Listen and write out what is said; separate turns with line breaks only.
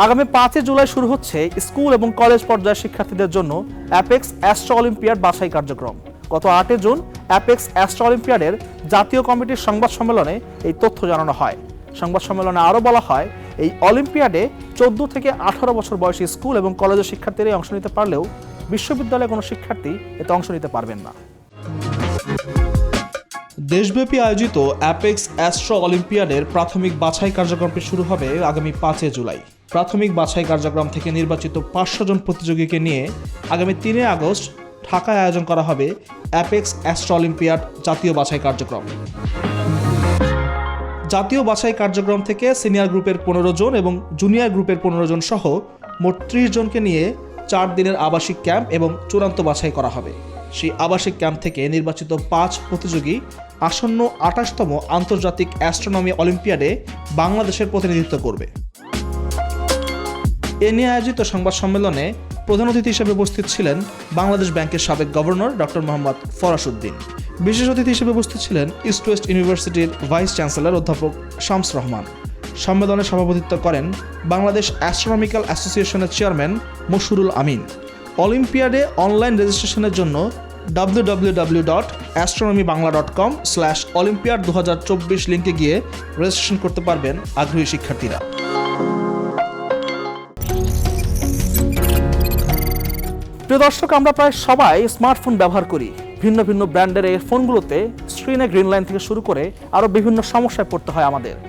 আগামী 5 জুলাই শুরু হচ্ছে স্কুল এবং কলেজ পর্যায়ের শিক্ষার্থীদের জন্য অ্যাপেক্স অ্যাস্ট্রো অলিম্পিয়াড বাছাই কার্যক্রম। গত 8 জুন অ্যাপেক্স অ্যাস্ট্রো অলিম্পিয়াডের জাতীয় কমিটির সংবাদ সম্মেলনে এই তথ্য জানানো হয়। সংবাদ সম্মেলনে আরও বলা হয়, এই অলিম্পিয়াডে 14 থেকে 18 বছর বয়সী স্কুল এবং কলেজের শিক্ষার্থীরা অংশ নিতে পারলেও বিশ্ববিদ্যালয়ে কোনো শিক্ষার্থী এতে অংশ নিতে পারবেন না। দেশব্যাপী আয়োজিত অ্যাপেক্স অ্যাস্ট্রো অলিম্পিয়াডের প্রাথমিক বাছাই কার্যক্রমটি শুরু হবে আগামী 5 জুলাই। প্রাথমিক বাছাই কার্যক্রম থেকে নির্বাচিত 500 জন প্রতিযোগীকে নিয়ে আগামী 3 আগস্ট ঢাকায় আয়োজন করা হবে অ্যাপেক্স অ্যাস্ট্রো অলিম্পিয়াড জাতীয় বাছাই কার্যক্রম। জাতীয় বাছাই কার্যক্রম থেকে সিনিয়র গ্রুপের 15 জন এবং জুনিয়র গ্রুপের 15 জন সহ মোট 30 জনকে নিয়ে 4 দিনের আবাসিক ক্যাম্প এবং চূড়ান্ত বাছাই করা হবে। সেই আবাসিক ক্যাম্প থেকে নির্বাচিত 5 প্রতিযোগী আসন্ন 28তম আন্তর্জাতিক অ্যাস্ট্রোনমি অলিম্পিয়াডে বাংলাদেশের প্রতিনিধিত্ব করবে। এ নিয়ে আয়োজিত সংবাদ সম্মেলনে প্রধান অতিথি হিসেবে উপস্থিত ছিলেন বাংলাদেশ ব্যাংকের সাবেক governor doctor Mohammad Farage Uddin. বিশেষ অতিথি হিসেবে উপস্থিত ছিলেন ইস্ট ওয়েস্ট ইউনিভার্সিটির ভাইস চ্যান্সেলর অধ্যাপক শামস রহমান। সম্মেলনে সভাপতিত্ব করেন বাংলাদেশ অ্যাস্ট্রোনমিক্যাল অ্যাসোসিয়েশনের চেয়ারম্যান মশহুরুল আমিন। অলিম্পিয়াডে অনলাইন রেজিস্ট্রেশনের জন্য www.astronomybangla.com/olympiad2024 লিঙ্কে গিয়ে রেজিস্ট্রেশন করতে পারবেন আগ্রহী শিক্ষার্থীরা। প্রিয় দর্শক, আমরা প্রায় সবাই স্মার্টফোন ব্যবহার করি। ভিন্ন ভিন্ন ব্র্যান্ডের এই ফোনগুলোতে স্ক্রিনে গ্রিন লাইন থেকে শুরু করে আরও বিভিন্ন সমস্যায় পড়তে হয় আমাদের।